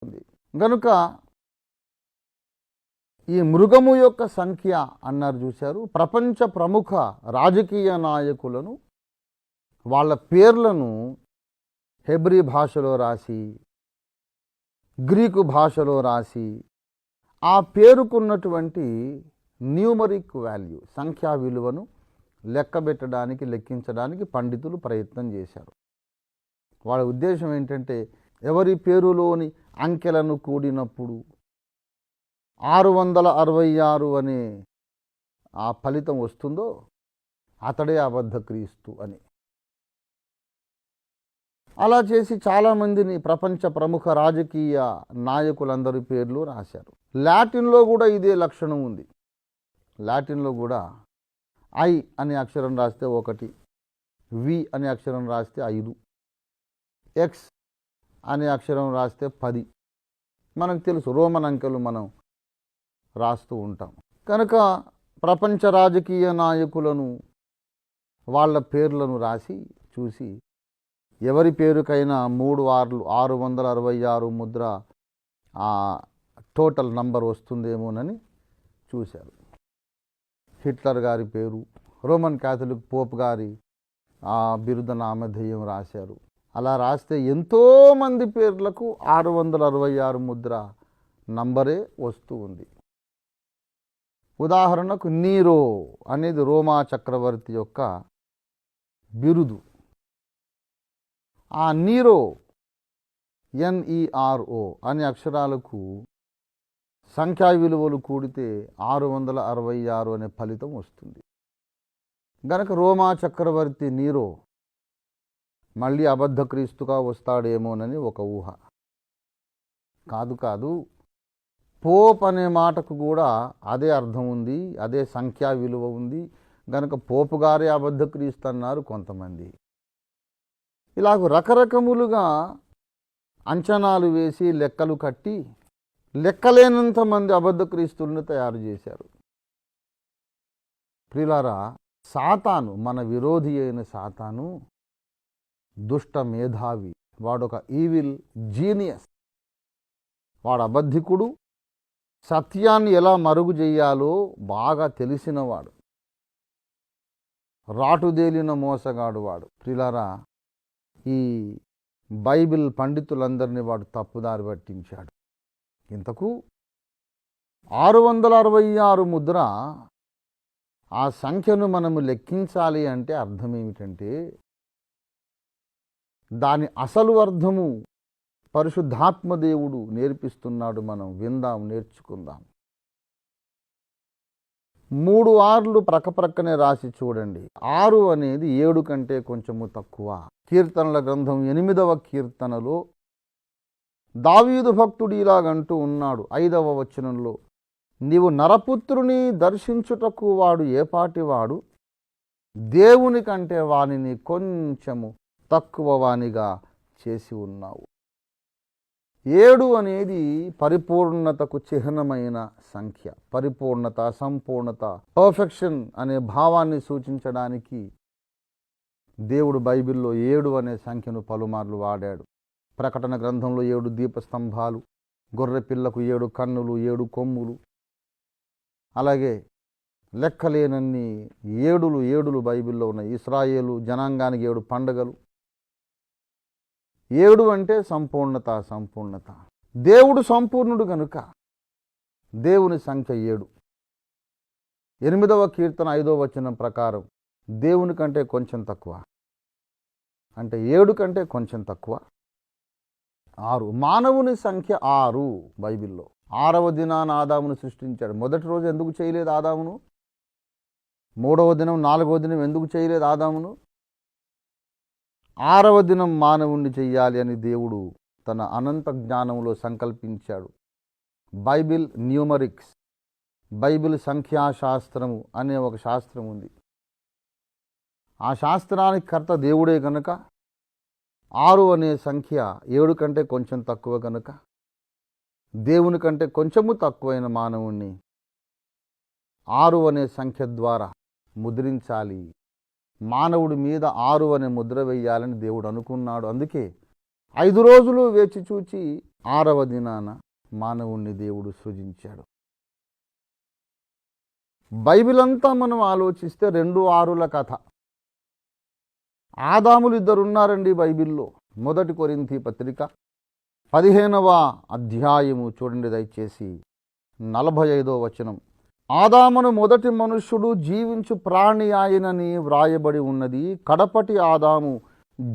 గనుక ఈ మృగము యొక్క సంఖ్య అన్నారు చూశారు. ప్రపంచ ప్రముఖ రాజకీయ నాయకులను వాళ్ళ పేర్లను హెబ్రీ భాషలో రాసి, గ్రీకు భాషలో రాసి, ఆ పేరుకున్నటువంటి న్యూమరిక్ వాల్యూ సంఖ్యా విలువను లెక్కబెట్టడానికి, లెక్కించడానికి పండితులు ప్రయత్నం చేశారు. వాళ్ళ ఉద్దేశం ఏంటంటే ఎవరి పేరులోని అంకెలను కూడినప్పుడు 666 అనే ఆ ఫలితం వస్తుందో అతడే అబద్ధ క్రీస్తు అని. అలా చేసి చాలామందిని ప్రపంచ ప్రముఖ రాజకీయ నాయకులందరి పేర్లు రాశారు. లాటిన్లో కూడా ఇదే లక్షణం ఉంది. లాటిన్లో కూడా ఐ అనే అక్షరం రాస్తే 1, వి అనే అక్షరం రాస్తే 5, ఎక్స్ అనే అక్షరం రాస్తే 10. మనకు తెలుసు, రోమన్ అంకెలు మనం రాస్తూ ఉంటాం. కనుక ప్రపంచ రాజకీయ నాయకులను వాళ్ళ పేర్లను రాసి చూసి ఎవరి పేరుకైనా 666 ముద్ర టోటల్ నంబర్ వస్తుందేమోనని చూశారు. హిట్లర్ గారి పేరు, రోమన్ క్యాథలిక్ పోప్ గారి బిరుద నామధేయం రాశారు. అలా రాస్తే ఎంతోమంది పేర్లకు 666 ముద్ర నంబరే వస్తూ ఉంది. ఉదాహరణకు నీరో అనేది రోమా చక్రవర్తి యొక్క బిరుదు. ఆ నీరో NERO అనే అక్షరాలకు సంఖ్యా విలువలు కూడితే 666 అనే ఫలితం వస్తుంది. గనక రోమా చక్రవర్తి నీరో మళ్ళీ అబద్ధ క్రీస్తుగా వస్తాడేమోనని ఒక ఊహ. కాదు, పోప్ అనే మాటకు కూడా అదే అర్థం ఉంది, అదే సంఖ్యా విలువ ఉంది. గనక పోపు గారే అబద్ధ క్రీస్తు అన్నారు కొంతమంది. ఇలాగ రకరకములుగా అంచనాలు వేసి లెక్కలు కట్టి లెక్కలేనంత మంది అబద్ధ క్రీస్తులను తయారు చేశారు. ప్రియులారా, సాతాను, మన విరోధి అయిన సాతాను దుష్ట మేధావి. వాడొక ఈవిల్ జీనియస్. వాడు అబద్ధికుడు. సత్యాన్ని ఎలా మరుగు చెయ్యాలో బాగా తెలిసినవాడు. రాటుదేలిన మోసగాడు వాడు. ప్రియులారా, ఈ బైబిల్ పండితులందరినీ వాడు తప్పుదారి పట్టించాడు. ఇంతకు 666 ముద్ర ఆ సంఖ్యను మనము లెక్కించాలి అంటే అర్థం ఏమిటంటే దాని అసలు అర్థము పరిశుద్ధాత్మదేవుడు నేర్పిస్తున్నాడు. మనం విందాం, నేర్చుకుందాం. 3 6లు ప్రక్కనే రాసి చూడండి. 6 అనేది 7 కంటే కొంచెము తక్కువ. కీర్తనల గ్రంథం 8వ కీర్తనలో దావీదు భక్తుడు ఇలాగంటూ ఉన్నాడు 5వ వచనంలో, నీవు నరపుత్రుని దర్శించుటకు వాడు ఏపాటివాడు, దేవుని కంటే వానిని కొంచెము తక్కువ వానిగా చేసి ఉన్నావు. 7 అనేది పరిపూర్ణతకు చిహ్నమైన సంఖ్య. పరిపూర్ణత, సంపూర్ణత, పర్ఫెక్షన్ అనే భావాన్ని సూచించడానికి దేవుడు బైబిల్లో 7 అనే సంఖ్యను పలుమార్లు వాడాడు. ప్రకటన గ్రంథంలో 7 దీపస్తంభాలు, గొర్రె పిల్లకు 7 కన్నులు, 7 కొమ్ములు, అలాగే లెక్కలేనన్ని 7 బైబిల్లో ఉన్నాయి. ఇశ్రాయేలు జనాంగానికి 7 పండుగలు. 7 అంటే సంపూర్ణత. దేవుడు సంపూర్ణుడు కనుక దేవుని సంఖ్య 7. 8వ కీర్తన 5వ వచనం ప్రకారం దేవుని కంటే కొంచెం తక్కువ, అంటే 7 కంటే కొంచెం తక్కువ 6. మానవుని సంఖ్య 6 బైబిల్లో. 6వ దినాన ఆదామును సృష్టించాడు. మొదటి రోజు ఎందుకు చేయలేదు ఆదామును? 3వ దినం, 4వ దినం ఎందుకు చేయలేదు ఆదామును? 6వ దినం మానవుణ్ణి చెయ్యాలి అని దేవుడు తన అనంత జ్ఞానంలో సంకల్పించాడు. బైబిల్ న్యూమరిక్స్, బైబిల్ సంఖ్యాశాస్త్రము అనే ఒక శాస్త్రం ఉంది. ఆ శాస్త్రానికి కర్త దేవుడే కనుక 6 అనే సంఖ్య 7 కంటే కొంచెం తక్కువ కనుక దేవుని కంటే కొంచెము తక్కువైన మానవుణ్ణి 6 అనే సంఖ్య ద్వారా ముద్రించాలి. మానవుడి మీద 6 అనే ముద్ర వేయాలని దేవుడు అనుకున్నాడు. అందుకే 5 రోజులు వేచి చూచి 6వ దినాన మానవుణ్ణి దేవుడు సృజించాడు. బైబిల్ అంతా మనం ఆలోచిస్తే 2 ఆరుల కథ. ఆదాములు 2 ఉన్నారండి బైబిల్లో. 1 కొరింథీ పత్రిక 15వ అధ్యాయము చూడండి దయచేసి, 45వ వచనం. ఆదామును మొదటి మనుష్యుడు జీవించు ప్రాణి ఆయనని వ్రాయబడి ఉన్నది. కడపటి ఆదాము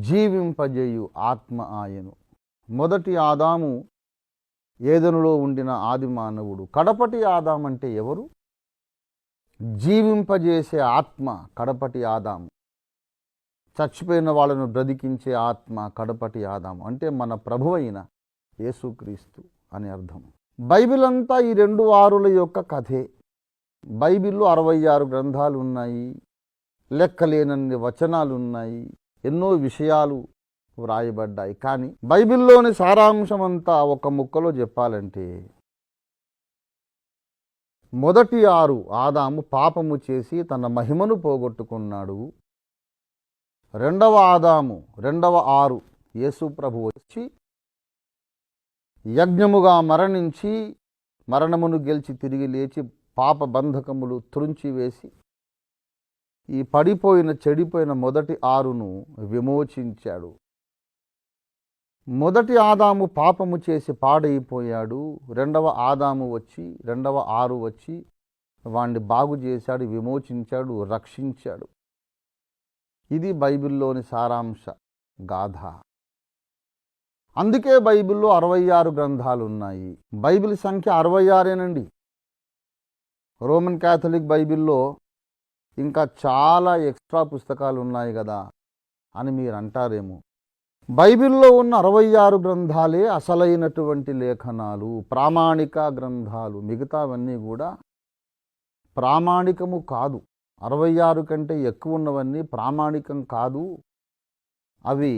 జీవింపజేయు ఆత్మ ఆయను. మొదటి ఆదాము ఏదెనులో ఉండిన ఆది మానవుడు. కడపటి ఆదాం అంటే ఎవరు? జీవింపజేసే ఆత్మ కడపటి ఆదాము. చచ్చిపోయిన వాళ్ళను బ్రతికించే ఆత్మ కడపటి ఆదాము. అంటే మన ప్రభువైన యేసుక్రీస్తు అని అర్థం. బైబిల్ అంతా ఈ 2 ఆరుల యొక్క కథే. బైబిల్లో 66 గ్రంథాలు ఉన్నాయి, లెక్కలేనన్ని వచనాలు ఉన్నాయి, ఎన్నో విషయాలు వ్రాయబడ్డాయి. కానీ బైబిల్లోని సారాంశం అంతా ఒక ముక్కలో చెప్పాలంటే, మొదటి 6 ఆదాము పాపము చేసి తన మహిమను పోగొట్టుకున్నాడు. 2వ ఆదాము 2వ 6 యేసు ప్రభు వచ్చి యజ్ఞముగా మరణించి మరణమును గెలిచి తిరిగి లేచి పాప బంధకములు త్రుంచివేసి ఈ పడిపోయిన చెడిపోయిన మొదటి 6ను విమోచించాడు. మొదటి ఆదాము పాపము చేసి పాడైపోయాడు. 2వ ఆదాము వచ్చి 2వ 6 వచ్చి వాణ్ణి బాగు చేశాడు, విమోచించాడు, రక్షించాడు. ఇది బైబిల్లోని సారాంశ గాథ. అందుకే బైబిల్లో 66 గ్రంథాలు ఉన్నాయి. బైబిల్ సంఖ్య 66ఏనండి. రోమన్ క్యాథలిక్ బైబిల్లో ఇంకా చాలా ఎక్స్ట్రా పుస్తకాలు ఉన్నాయి కదా అని మీరు అంటారేమో. బైబిల్లో ఉన్న 66 గ్రంథాలే అసలైనటువంటి లేఖనాలు, ప్రామాణిక గ్రంథాలు. మిగతావన్నీ కూడా ప్రామాణికము కాదు. 66 కంటే ఎక్కువ ఉన్నవన్నీ ప్రామాణికం కాదు. అవి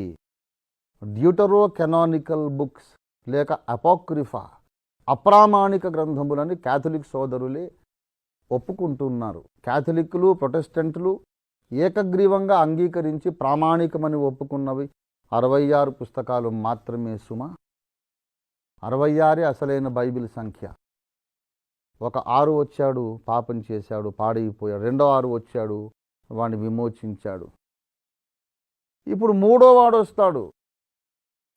డ్యూటరో కెనానికల్ బుక్స్ లేక అపోక్రిఫా, అప్రామాణిక గ్రంథములని క్యాథలిక్ సోదరులే ఒప్పుకుంటున్నారు. క్యాథలిక్లు, ప్రొటెస్టెంట్లు ఏకగ్రీవంగా అంగీకరించి ప్రామాణికమని ఒప్పుకున్నవి 66 పుస్తకాలు మాత్రమే సుమ. 66 అసలైన బైబిల్ సంఖ్య. ఒక 6 వచ్చాడు, పాపం చేశాడు, పాడైపోయాడు. 2వ 6 వచ్చాడు, వాడిని విమోచించాడు. ఇప్పుడు 3వ వాడు వస్తాడు.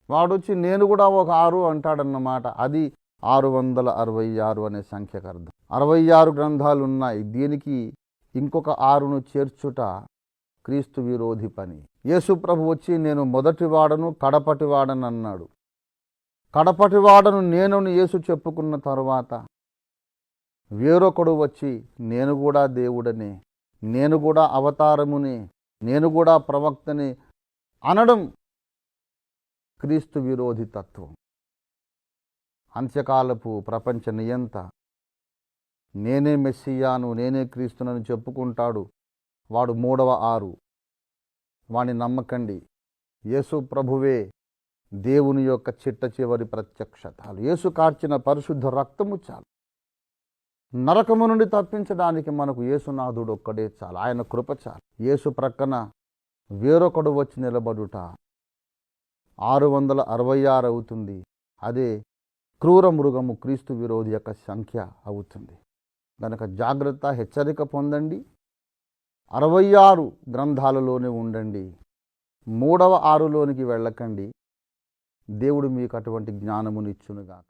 వాడొచ్చి నేను కూడా ఒక 6 అంటాడన్నమాట. అది 666 అనే సంఖ్యకు అర్థం. 66 గ్రంథాలు ఉన్నాయి. దీనికి ఇంకొక 6ను చేర్చుట క్రీస్తు విరోధి పని. యేసు ప్రభు వచ్చి నేను మొదటివాడను కడపటివాడను అన్నాడు. కడపటివాడను నేనని యేసు చెప్పుకున్న తర్వాత వేరొకడు వచ్చి నేను కూడా దేవుడనే, నేను కూడా అవతారమునే, నేను కూడా ప్రవక్తనే అనడం క్రీస్తు విరోధి తత్వం. అంత్యకాలపు ప్రపంచ నియంత నేనే మెస్సియాను, నేనే క్రీస్తునని చెప్పుకుంటాడు. వాడు 3వ 6. వాణ్ణి నమ్మకండి. యేసు ప్రభువే దేవుని యొక్క చిట్ట చివరి ప్రత్యక్షతాలు. యేసు కార్చిన పరిశుద్ధ రక్తము చాలు. నరకము నుండి తప్పించడానికి మనకు యేసునాథుడు ఒక్కడే చాలు. ఆయన కృప చాలు. యేసు ప్రక్కన వేరొకడు వచ్చి నిలబడుట 666 అవుతుంది. అదే క్రూర మృగము క్రీస్తు విరోధి యొక్క సంఖ్య అవుతుంది. కనుక జాగ్రత్త, హెచ్చరిక పొందండి. 66 గ్రంథాలలోనే ఉండండి. 3వ 6లోనికి వెళ్ళకండి. దేవుడు మీకు అటువంటి జ్ఞానమునిచ్చునుగాక.